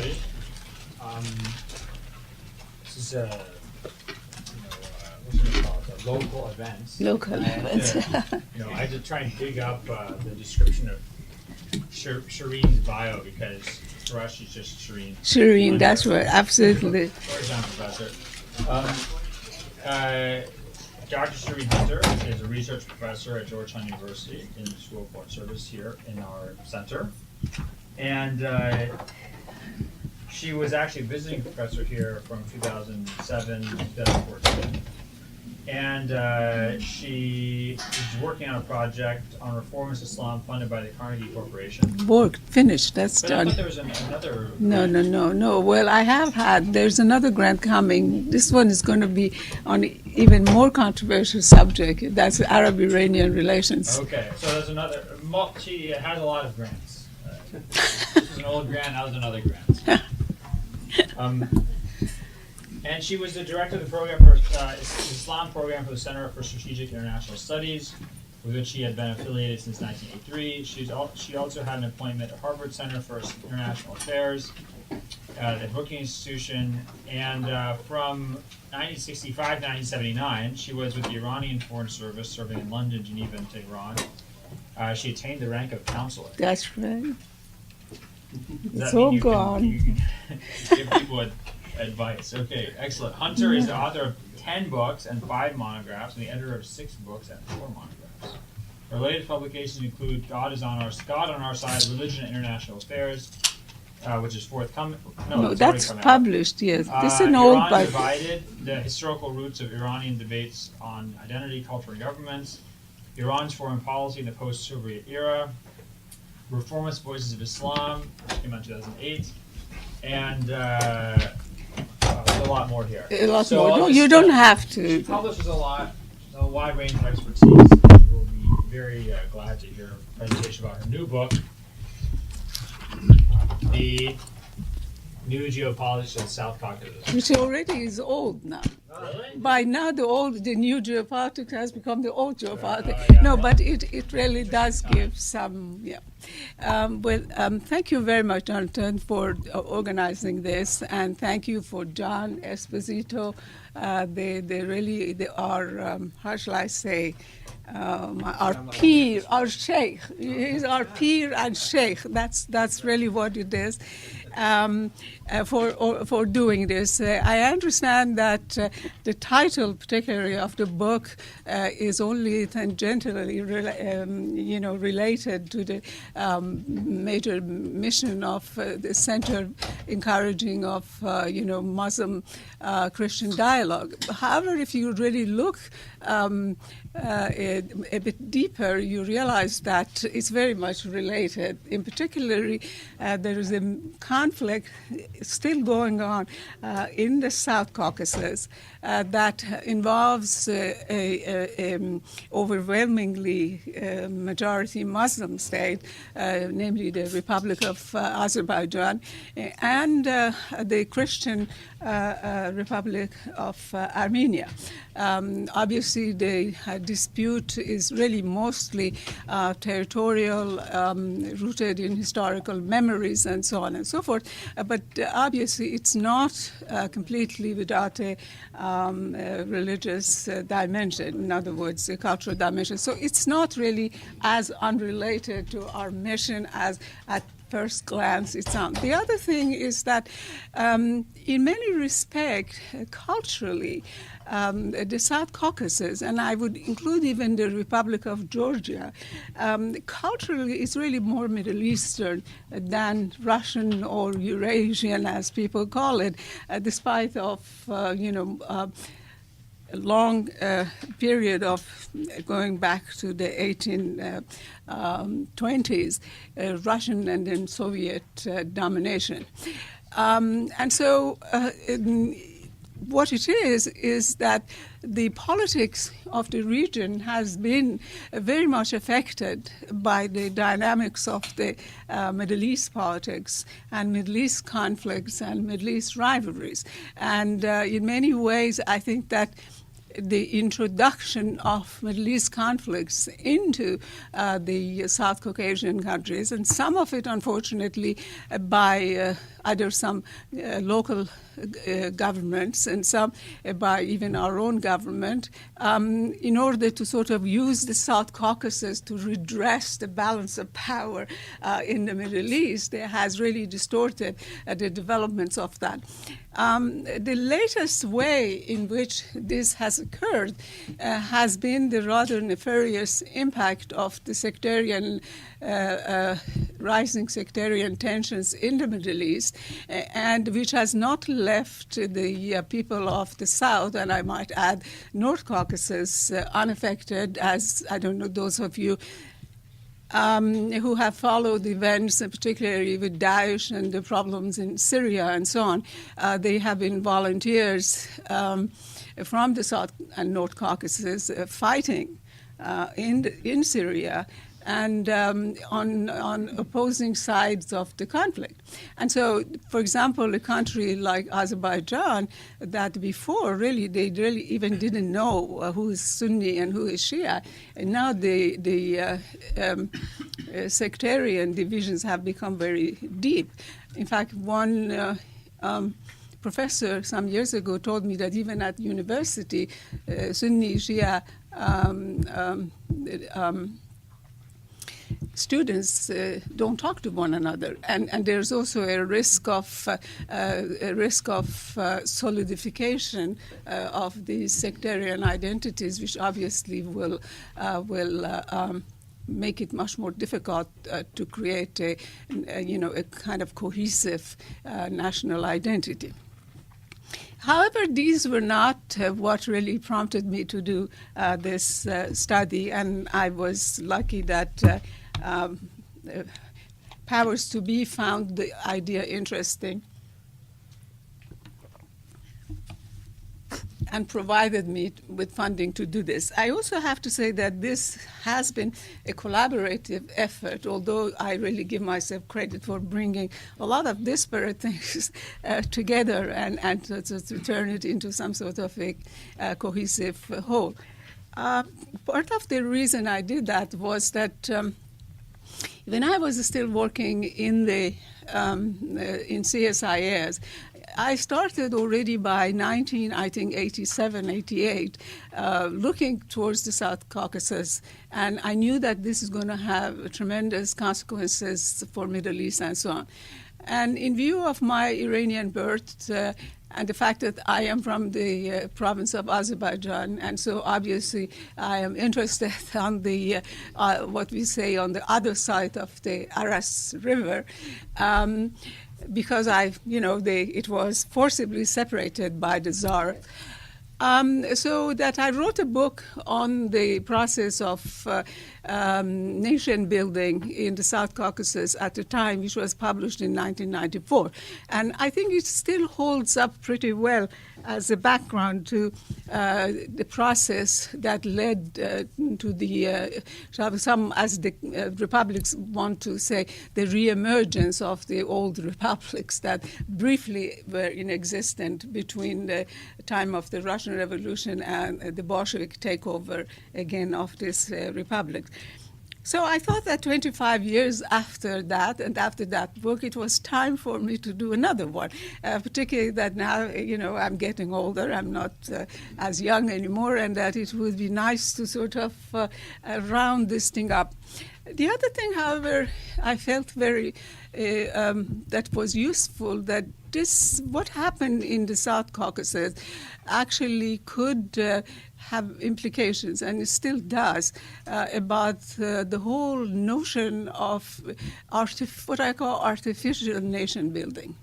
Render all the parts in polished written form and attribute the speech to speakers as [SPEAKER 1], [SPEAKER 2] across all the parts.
[SPEAKER 1] everybody. This is what's it called? A local event.
[SPEAKER 2] Local event.
[SPEAKER 1] I had to try and dig up the description of Shireen's bio because for us she's just Shireen.
[SPEAKER 2] Shireen, that's right, absolutely.
[SPEAKER 1] Horizontal professor. Dr. Shireen Hunter is a research professor at Georgetown University in the School of Foreign Service here in our center. And she was actually a visiting professor here from 2007 to 2014. And she is working on a project on reformist Islam funded by the Carnegie Corporation.
[SPEAKER 2] Finished, that's
[SPEAKER 1] But
[SPEAKER 2] done.
[SPEAKER 1] I thought there was another...
[SPEAKER 2] No. Well, there's another grant coming. This one is going to be on even more controversial subject. That's Arab-Iranian relations.
[SPEAKER 1] Okay, so there's another... She has a lot of grants. This is an old grant, that was another grant. And she was the director of the program for Islam program for the Center for Strategic International Studies, with which she had been affiliated since 1983. She also had an appointment at Harvard Center for International Affairs, the Brookings Institution, and from 1965 to 1979, she was with the Iranian Foreign Service, serving in London, Geneva, and Tehran. She attained the rank of counselor.
[SPEAKER 2] That's right.
[SPEAKER 1] Does
[SPEAKER 2] It's all gone.
[SPEAKER 1] You give people advice. Okay, excellent. Hunter is the author of 10 books and 5 monographs, and the editor of 6 books and 4 monographs. Related publications include God on Our Side, Religion and International Affairs, which is forthcoming.
[SPEAKER 2] No, that's published, yes. This is an
[SPEAKER 1] Iran
[SPEAKER 2] old book.
[SPEAKER 1] Divided, the historical roots of Iranian debates on identity, culture, and governments, Iran's foreign policy in the post-Soviet era, Reformist Voices of Islam, came out in 2008, and there's a lot more here.
[SPEAKER 2] A lot
[SPEAKER 1] So
[SPEAKER 2] more.
[SPEAKER 1] I'll
[SPEAKER 2] No,
[SPEAKER 1] just
[SPEAKER 2] you don't
[SPEAKER 1] start.
[SPEAKER 2] have
[SPEAKER 1] She
[SPEAKER 2] to.
[SPEAKER 1] publishes a wide range of expertise. We'll be very glad to hear a presentation about her new book, The New Geopolitics of South Caucasus.
[SPEAKER 2] Which already is old now.
[SPEAKER 1] Really?
[SPEAKER 2] By now, the new geopolitics has become the old geopolitics.
[SPEAKER 1] yeah.
[SPEAKER 2] No, but it really does give some, yeah. Thank you very much, Jonathan, for organizing this, and thank you for John Esposito. They are, how shall I say, our peer, our sheikh. He's our peer and sheikh. That's really what it is. For doing this. I understand that the title, particularly of the book, is only tangentially, related to the major mission of the center, encouraging of Muslim Christian dialogue. However, if you really look a bit deeper, you realize that it's very much related. In particular, there is a conflict still going on in the South Caucasus that involves overwhelmingly majority Muslim state, namely the Republic of Azerbaijan, and the Christian Republic of Armenia. Obviously, the dispute is really mostly territorial, rooted in historical memories and so on and so forth. But obviously, it's not completely without a religious dimension, in other words, a cultural dimension. So it's not really as unrelated to our mission as at first glance it sounds. The other thing is that in many respects, culturally, the South Caucasus, and I would include even the Republic of Georgia, culturally is really more Middle Eastern than Russian or Eurasian, as people call it, despite of, a long period of going back to the 1820s, Russian and then Soviet domination. And so what it is that the politics of the region has been very much affected by the dynamics of the Middle East politics and Middle East conflicts and Middle East rivalries. And in many ways, I think that the introduction of Middle East conflicts into the South Caucasian countries, and some of it, unfortunately, by either some local governments and some by even our own government, in order to sort of use the South Caucasus to redress the balance of power in the Middle East, it has really distorted the developments of that. The latest way in which this has occurred has been the rather nefarious impact of the sectarian, rising sectarian tensions in the Middle East, and which has not left the people of the South, and I might add North Caucasus, unaffected, as, I don't know, those of you who have followed events, particularly with Daesh and the problems in Syria and so on. They have been volunteers from the South and North Caucasus fighting in Syria and on opposing sides of the conflict. And so, for example, a country like Azerbaijan, that before they really even didn't know who is Sunni and who is Shia, and now the sectarian divisions have become very deep. In fact, one professor some years ago told me that even at university, Sunni Shia students don't talk to one another, and there's also a risk of solidification of these sectarian identities, which obviously will make it much more difficult to create a kind of cohesive national identity. However, these were not what really prompted me to do this study, and I was lucky that powers to be found the idea interesting and provided me with funding to do this. I also have to say that this has been a collaborative effort, although I really give myself credit for bringing a lot of disparate things together and to turn it into some sort of a cohesive whole. Part of the reason I did that was that when I was still working in in CSIS, I started already by 87, 88, looking towards the South Caucasus, and I knew that this is going to have tremendous consequences for Middle East and so on. And in view of my Iranian birth and the fact that I am from the province of Azerbaijan, and so obviously I am interested on the, what we say, on the other side of the Aras River, because it was forcibly separated by the Tsar. So that I wrote a book on the process of nation building in the South Caucasus at the time, which was published in 1994. And I think it still holds up pretty well as a background to the process that led to the, some as the republics want to say, the reemergence of the old republics that briefly were in existence between the time of the Russian Revolution and the Bolshevik takeover again of this republic. So I thought that 25 years after that, and after that book, it was time for me to do another one, particularly that now, I'm getting older, I'm not as young anymore, and that it would be nice to sort of round this thing up. The other thing, however, I felt very, that was useful, that what happened in the South Caucasus actually could have implications, and it still does, about the whole notion of what I call artificial nation building.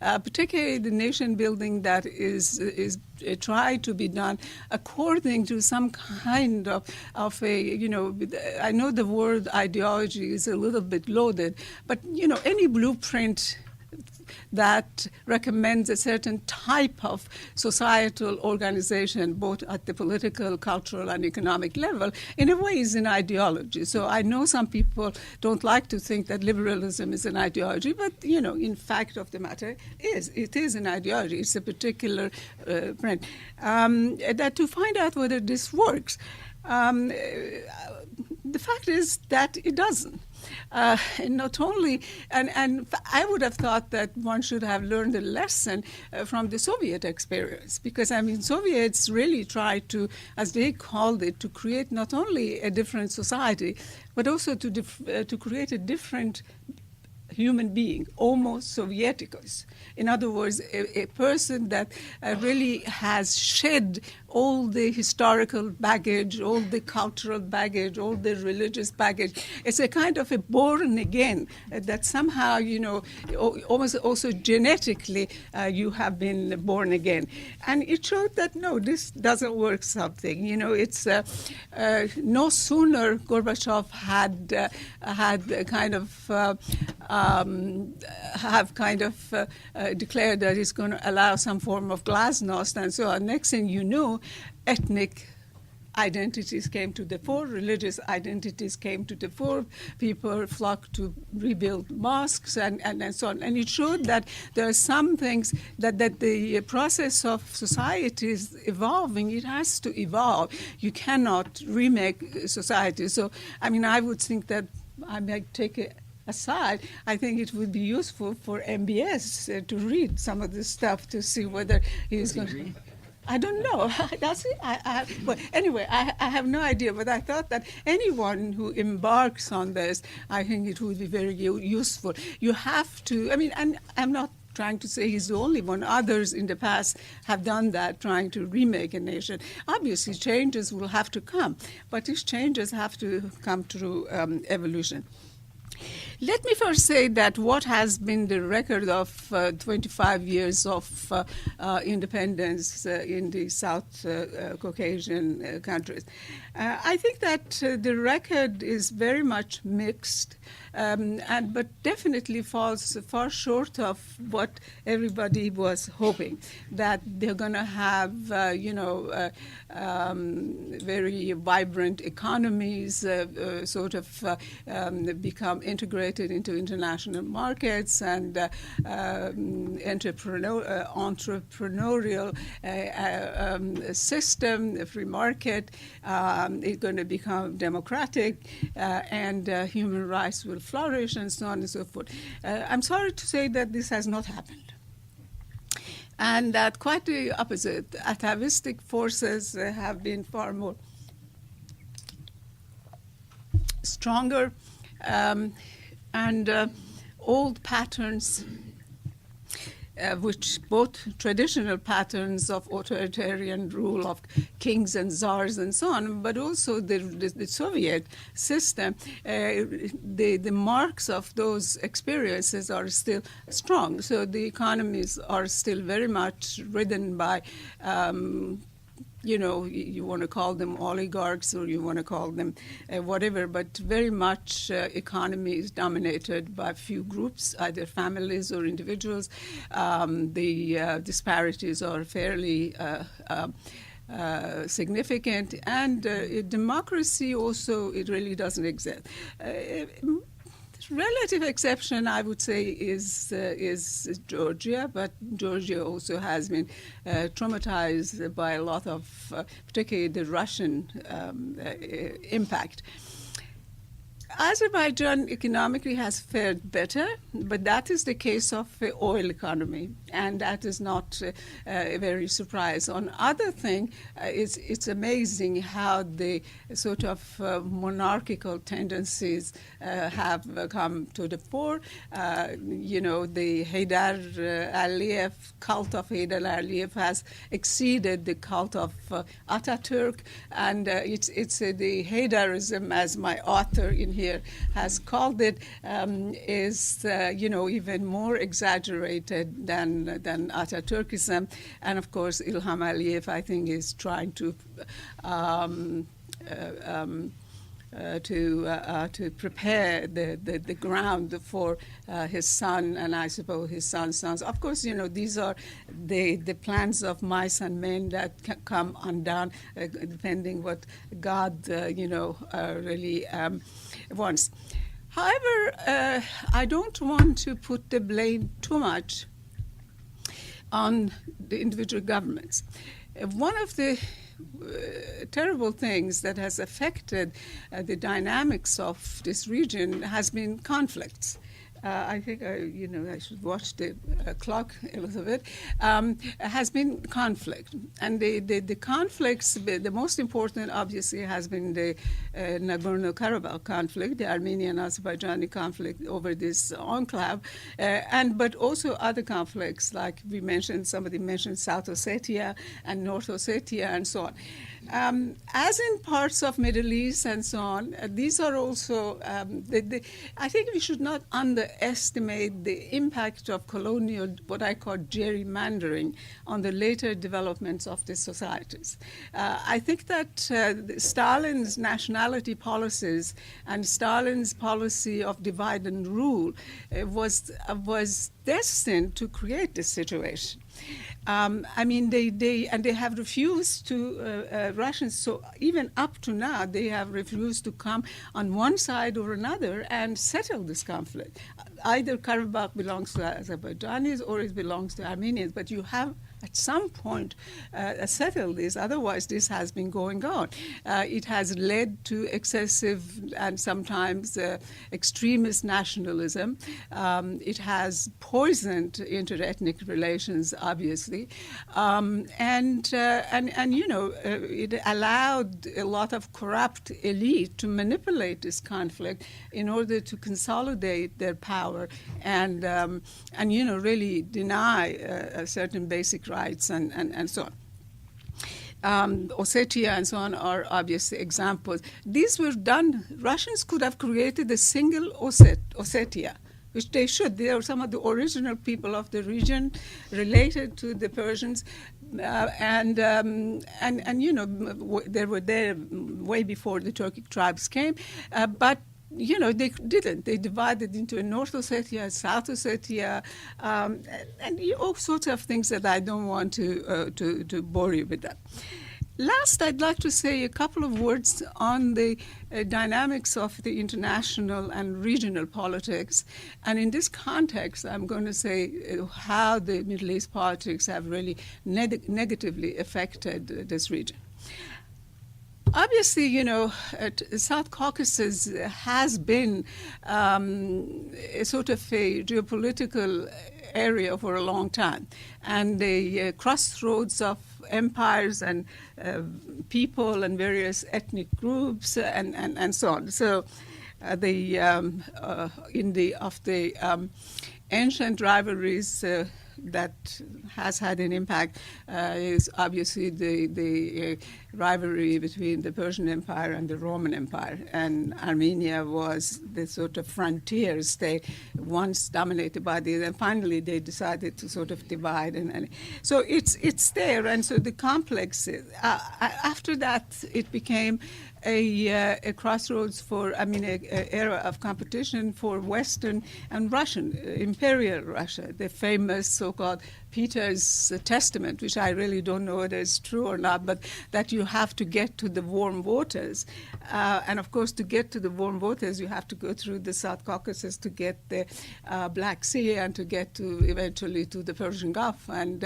[SPEAKER 2] Particularly the nation building that is tried to be done according to some kind of a, I know the word ideology is a little bit loaded, but any blueprint that recommends a certain type of societal organization, both at the political, cultural, and economic level, in a way is an ideology. So I know some people don't like to think that liberalism is an ideology, but, in fact of the matter, it is an ideology. It's a particular brand. That to find out whether this works, the fact is that it doesn't. Not only, and I would have thought that one should have learned a lesson from the Soviet experience, because Soviets really tried to, as they called it, to create not only a different society, but also to create a different human being, homo sovieticus. In other words, a person that really has shed all the historical baggage, all the cultural baggage, all the religious baggage. It's a kind of a born again that somehow, almost also genetically you have been born again. And it showed that, no, this doesn't work something. It's no sooner Gorbachev had declared that he's going to allow some form of glasnost and so on. Next thing you know, ethnic identities came to the fore, religious identities came to the fore, people flocked to rebuild mosques and so on. And it showed that there are some things that the process of society is evolving. It has to evolve. You cannot remake society. So, I would think that I might take it aside, I think it would be useful for MBS to read some of this stuff to see whether he's going to... I don't know. That's it. But anyway, I have no idea. But I thought that anyone who embarks on this, I think it would be very useful. You have to, and I'm not trying to say he's the only one. Others in the past have done that, trying to remake a nation. Obviously, changes will have to come, but these changes have to come through evolution. Let me first say that what has been the record of 25 years of independence in the South Caucasian countries. I think that the record is very much mixed, but definitely falls far short of what everybody was hoping, that they're going to have, very vibrant economies, become integrated into international markets and entrepreneurial system, a free market. It's going to become democratic, and human rights will flourish, and so on and so forth. I'm sorry to say that this has not happened. And that quite the opposite. Atavistic forces have been far more stronger, and old patterns, which both traditional patterns of authoritarian rule of kings and czars and so on, but also the Soviet system, the marks of those experiences are still strong. So the economies are still very much ridden by you want to call them oligarchs or you want to call them whatever, but very much economy is dominated by few groups, either families or individuals. The disparities are fairly significant, and democracy also, it really doesn't exist. Relative exception, I would say, is Georgia, but Georgia also has been traumatized by a lot of, particularly the Russian impact. Azerbaijan economically has fared better, but that is the case of the oil economy, and that is not a very surprise. On other thing, it's amazing how the sort of monarchical tendencies have come to the fore. The Heydar Aliyev, cult of Heydar Aliyev has exceeded the cult of Ataturk, and it's the Heydarism, as my author in here has called it, is even more exaggerated than Ataturkism. And of course, Ilham Aliyev, I think, is trying to to prepare the ground for his son, and I suppose his son's sons. Of course, these are the plans of mice and men that come undone, depending what God, really wants. However, I don't want to put the blame too much on the individual governments. One of the terrible things that has affected the dynamics of this region has been conflicts. I think I should watch the clock a little bit. Has been conflict, and the conflicts. The most important, obviously, has been the Nagorno-Karabakh conflict, the Armenian and Azerbaijani conflict over this enclave, but also other conflicts, like somebody mentioned South Ossetia and North Ossetia, and so on. As in parts of Middle East and so on, these are also, I think we should not underestimate the impact of colonial, what I call gerrymandering, on the later developments of the societies. I think that Stalin's nationality policies and Stalin's policy of divide and rule was destined to create this situation. They have refused to, Russians, so even up to now, they have refused to come on one side or another and settle this conflict. Either Karabakh belongs to Azerbaijanis or it belongs to Armenians, but you have at some point settle this, otherwise this has been going on. It has led to excessive and sometimes extremist nationalism. It has poisoned interethnic relations, obviously, it allowed a lot of corrupt elite to manipulate this conflict in order to consolidate their power and really deny certain basic rights and so on. Ossetia and so on are obvious examples. These were done. Russians could have created a single Ossetia, which they should. They are some of the original people of the region, related to the Persians, they were there way before the Turkic tribes came, but they didn't. They divided into a North Ossetia, South Ossetia, and all sorts of things that I don't want to bore you with that. Last, I'd like to say a couple of words on the dynamics of the international and regional politics. And in this context, I'm going to say how the Middle East politics have really negatively affected this region. Obviously, South Caucasus has been a sort of a geopolitical area for a long time, and the crossroads of empires and people and various ethnic groups and so on. So, the ancient rivalries that has had an impact is obviously the rivalry between the Persian Empire and the Roman Empire. And Armenia was the sort of frontier state, once dominated by the, and finally they decided to sort of divide. And so it's there. And so the complex, after that, it became a crossroads for, an era of competition for Western and Russian, Imperial Russia, the famous so-called Peter's Testament, which I really don't know whether it's true or not, but that you have to get to the warm waters. And of course, to get to the warm waters, you have to go through the South Caucasus to get the Black Sea and to get to eventually to the Persian Gulf. And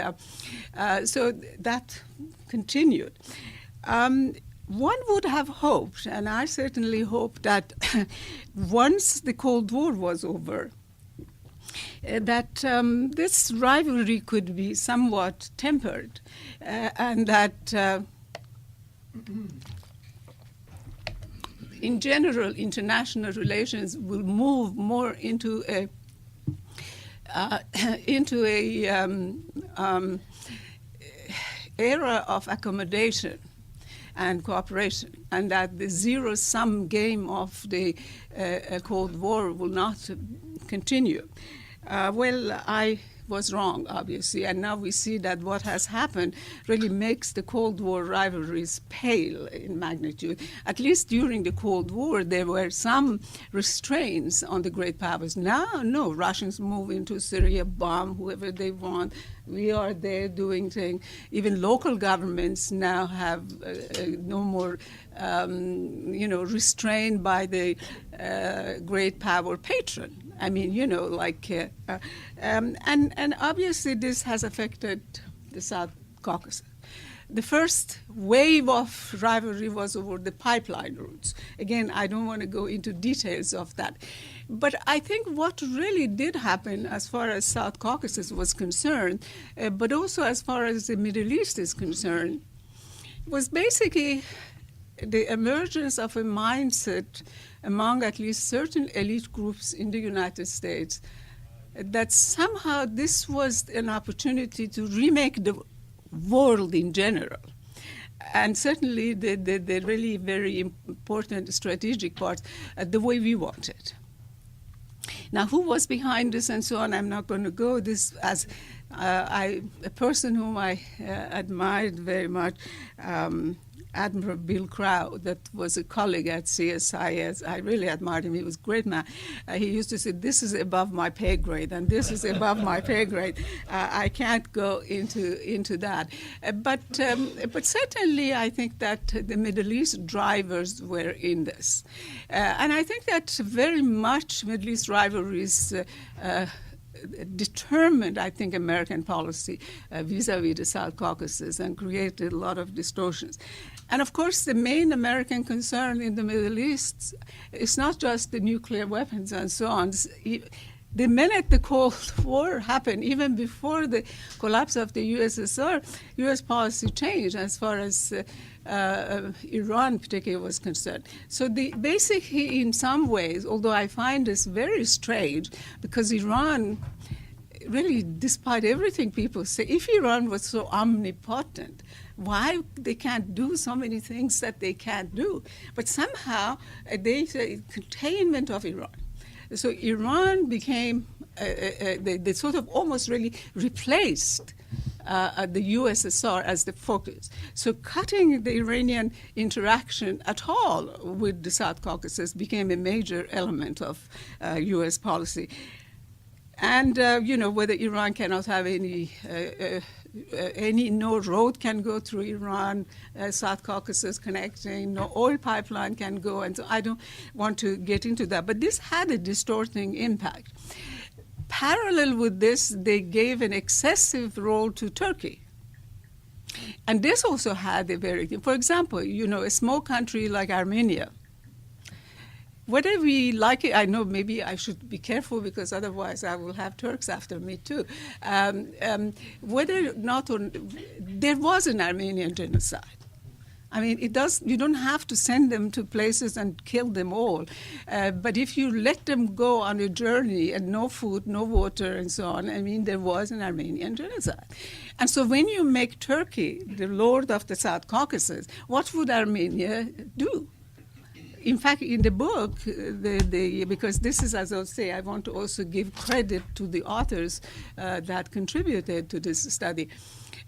[SPEAKER 2] so that continued. One would have hoped, and I certainly hope, that once the Cold War was over, that this rivalry could be somewhat tempered, and that in general international relations will move more into a era of accommodation and cooperation, and that the zero-sum game of the Cold War will not continue. Well, I was wrong, obviously, and now we see that what has happened really makes the Cold War rivalries pale in magnitude. At least during the Cold War, there were some restraints on the great powers. Now, no, Russians move into Syria, bomb whoever they want. We are there doing things. Even local governments now have no more, restrained by the great power patron. I mean, and obviously this has affected the South Caucasus. The first wave of rivalry was over the pipeline routes. Again, I don't want to go into details of that. But I think what really did happen as far as South Caucasus was concerned, but also as far as the Middle East is concerned, was basically the emergence of a mindset among at least certain elite groups in the United States that somehow this was an opportunity to remake the world in general. And certainly the really very important strategic part, the way we want it. Now, who was behind this and so on, I'm not going to go this as a person whom I admired very much, Admiral Bill Crow, that was a colleague at CSIS. I really admired him. He was a great man. He used to say, this is above my pay grade, and this is above my pay grade. I can't go into that. But certainly I think that the Middle East drivers were in this. And I think that very much Middle East rivalries determined, I think, American policy vis-a-vis the South Caucasus and created a lot of distortions. And of course, the main American concern in the Middle East is not just the nuclear weapons and so on. The minute the Cold War happened, even before the collapse of the USSR, U.S. policy changed as far as Iran particularly was concerned. So basically, in some ways, although I find this very strange, because Iran, really, despite everything people say, if Iran was so omnipotent, why they can't do so many things that they can't do? But somehow, they say containment of Iran. So Iran became, they sort of almost really replaced the USSR as the focus. So cutting the Iranian interaction at all with the South Caucasus became a major element of U.S. policy. And, whether Iran cannot have no road can go through Iran, South Caucasus connecting, no oil pipeline can go, and so I don't want to get into that. But this had a distorting impact. Parallel with this, they gave an excessive role to Turkey. And this also had a very, for example, a small country like Armenia, whether we like it, I know maybe I should be careful because otherwise I will have Turks after me too. Whether or not there was an Armenian genocide. I mean, you don't have to send them to places and kill them all. But if you let them go on a journey and no food, no water, and so on, I mean, there was an Armenian genocide. And so when you make Turkey the lord of the South Caucasus, what would Armenia do? In fact, in the book, because this is, as I'll say, I want to also give credit to the authors that contributed to this study,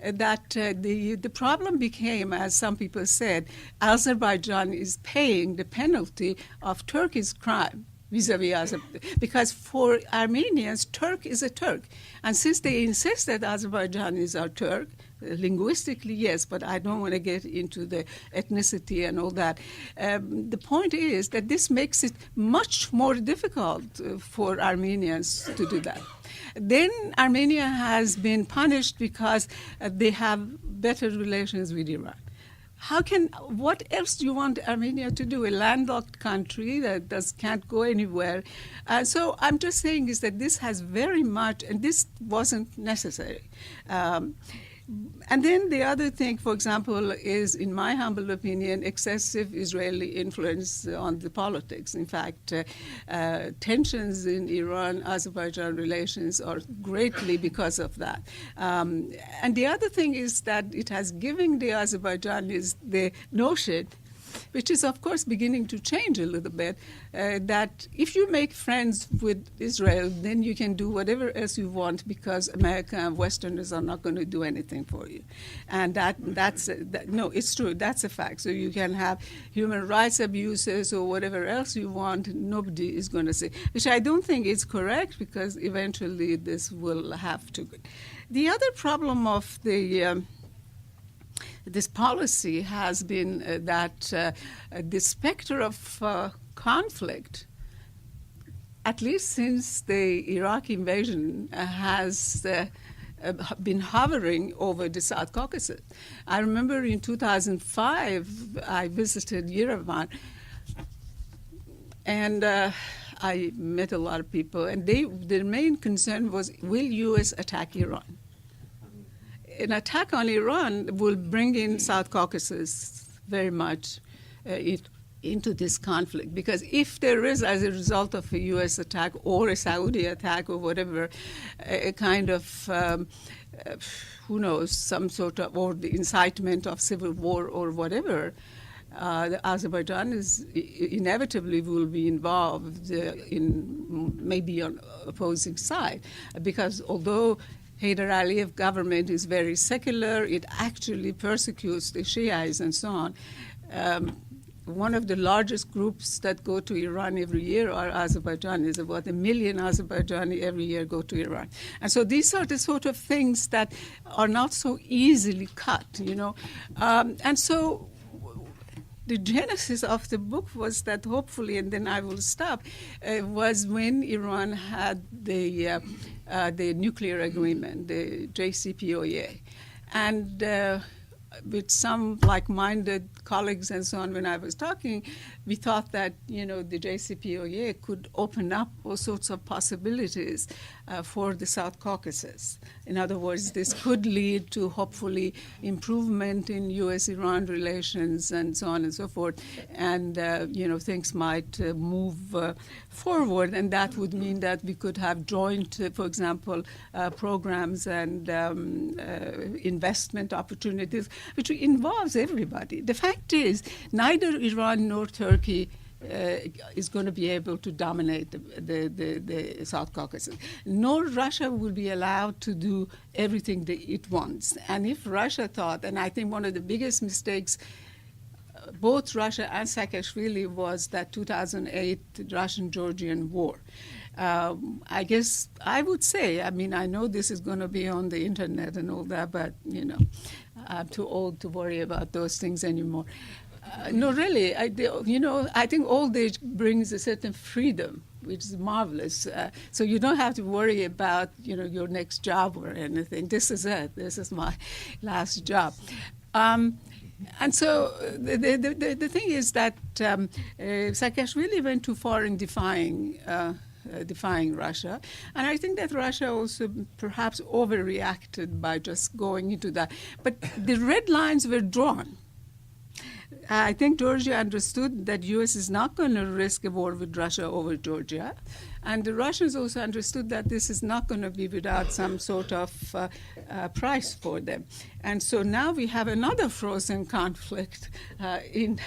[SPEAKER 2] that the problem became, as some people said, Azerbaijan is paying the penalty of Turkey's crime vis-a-vis Azerbaijan. Because for Armenians, Turk is a Turk. And since they insist that Azerbaijan is our Turk, linguistically, yes, but I don't want to get into the ethnicity and all that. The point is that this makes it much more difficult for Armenians to do that. Then Armenia has been punished because they have better relations with Iran. What else do you want Armenia to do? A landlocked country that can't go anywhere. So I'm just saying is that this has very much, and this wasn't necessary. And then the other thing, for example, is, in my humble opinion, excessive Israeli influence on the politics. In fact, tensions in Iran-Azerbaijan relations are greatly because of that. And the other thing is that it has given the Azerbaijanis the notion which is, of course, beginning to change a little bit, that if you make friends with Israel, then you can do whatever else you want because America and Westerners are not going to do anything for you. And no, it's true. That's a fact. So you can have human rights abuses or whatever else you want. Nobody is going to say, which I don't think is correct because eventually this will have to. The other problem of this policy has been that the specter of conflict, at least since the Iraq invasion, has been hovering over the South Caucasus. I remember in 2005, I visited Yerevan, and I met a lot of people, and their main concern was, will U.S. attack Iran? An attack on Iran will bring in South Caucasus very much into this conflict, because if there is, as a result of a U.S. attack or a Saudi attack or whatever, a kind of, who knows, some sort of, or the incitement of civil war or whatever, Azerbaijan is inevitably will be involved in maybe on opposing side, because although Heydar Aliyev government is very secular, it actually persecutes the Shias and so on. One of the largest groups that go to Iran every year are Azerbaijanis. About 1 million Azerbaijani every year go to Iran. And so these are the sort of things that are not so easily cut, you know. And so the genesis of the book was that hopefully, and then I will stop, was when Iran had the nuclear agreement, the JCPOA. And with some like-minded colleagues and so on, when I was talking, we thought that, you know, the JCPOA could open up all sorts of possibilities for the South Caucasus. In other words, this could lead to hopefully improvement in U.S.-Iran relations and so on and so forth. And, you know, things might move forward, and that would mean that we could have joint, for example, programs and investment opportunities, which involves everybody. The fact is, neither Iran nor Turkey is going to be able to dominate the South Caucasus. Nor Russia will be allowed to do everything that it wants. And if Russia thought, and I think one of the biggest mistakes both Russia and Saakashvili was that 2008 Russian-Georgian war. I guess I would say, I mean, I know this is going to be on the internet and all that, but, you know, I'm too old to worry about those things anymore. No, really, I think old age brings a certain freedom, which is marvelous. So you don't have to worry about, you know, your next job or anything. This is it. This is my last job. And so the thing is that Saakashvili went too far in defying Russia. And I think that Russia also perhaps overreacted by just going into that. But the red lines were drawn. I think Georgia understood that U.S. is not going to risk a war with Russia over Georgia. And the Russians also understood that this is not going to be without some sort of price for them. And so now we have another frozen conflict in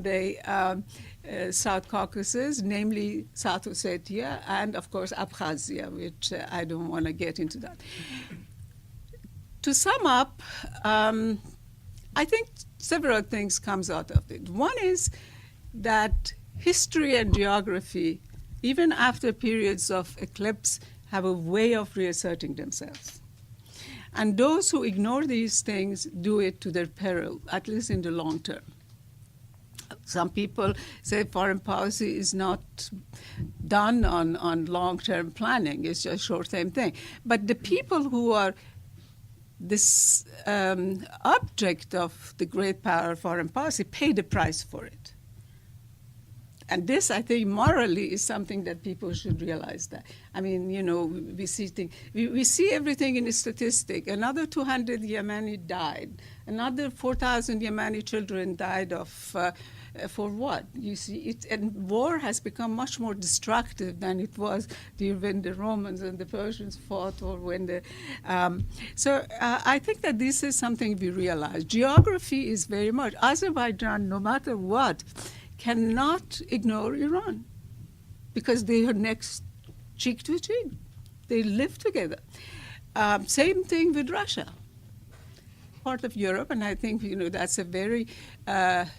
[SPEAKER 2] the South Caucasus, namely South Ossetia and, of course, Abkhazia, which I don't want to get into that. To sum up, I think several things comes out of it. One is that history and geography, even after periods of eclipse, have a way of reasserting themselves. And those who ignore these things do it to their peril, at least in the long term. Some people say foreign policy is not done on long-term planning. It's just short-term thing. But the people who are this object of the great power of foreign policy pay the price for it. and this, I think, morally is something that people should realize that. I mean, we see everything in a statistic. Another 200 Yemeni died. Another 4,000 Yemeni children died of, for what? You see, and war has become much more destructive than it was when the Romans and the Persians fought, or when the. I think that this is something we realize. Geography is very much. Azerbaijan, no matter what, cannot ignore Iran because they are next cheek to cheek. They live together. Same thing with Russia, part of Europe, and I think that's a very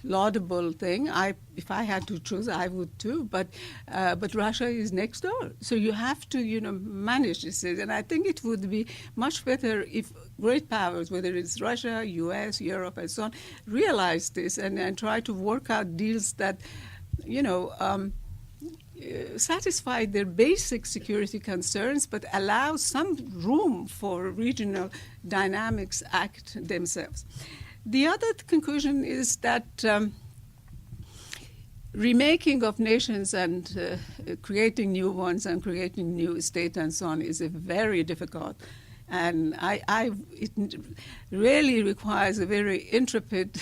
[SPEAKER 2] laudable thing. If I had to choose, I would too. But Russia is next door, so you have to manage this. And I think it would be much better if great powers, whether it's Russia, U.S., Europe, and so on, realize this and try to work out deals that satisfy their basic security concerns, but allow some room for regional dynamics act themselves. The other conclusion is that remaking of nations and creating new ones and creating new states and so on is a very difficult. And it really requires a very intrepid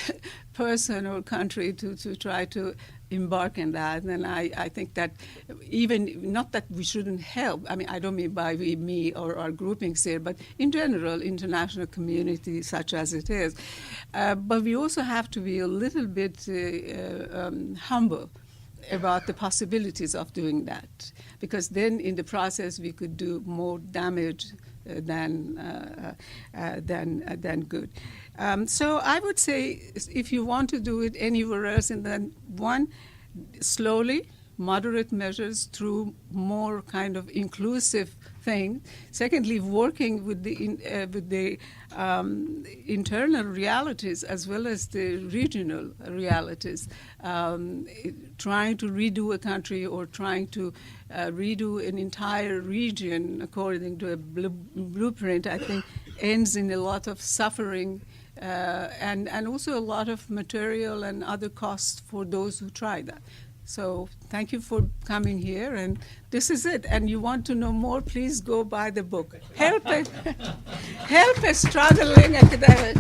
[SPEAKER 2] person or country to try to embark in that. And I think that even, not that we shouldn't help, I mean, I don't mean by me or our groupings here, but in general, international community such as it is. But we also have to be a little bit humble about the possibilities of doing that, because then in the process we could do more damage than good. So I would say, if you want to do it anywhere else, and then one, slowly, moderate measures through more kind of inclusive thing. Secondly, working with the internal realities as well as the regional realities. Trying to redo a country or trying to redo an entire region according to a blueprint, I think, ends in a lot of suffering and also a lot of material and other costs for those who try that. So thank you for coming here, and this is it. And you want to know more, please go buy the book. Help a struggling academic.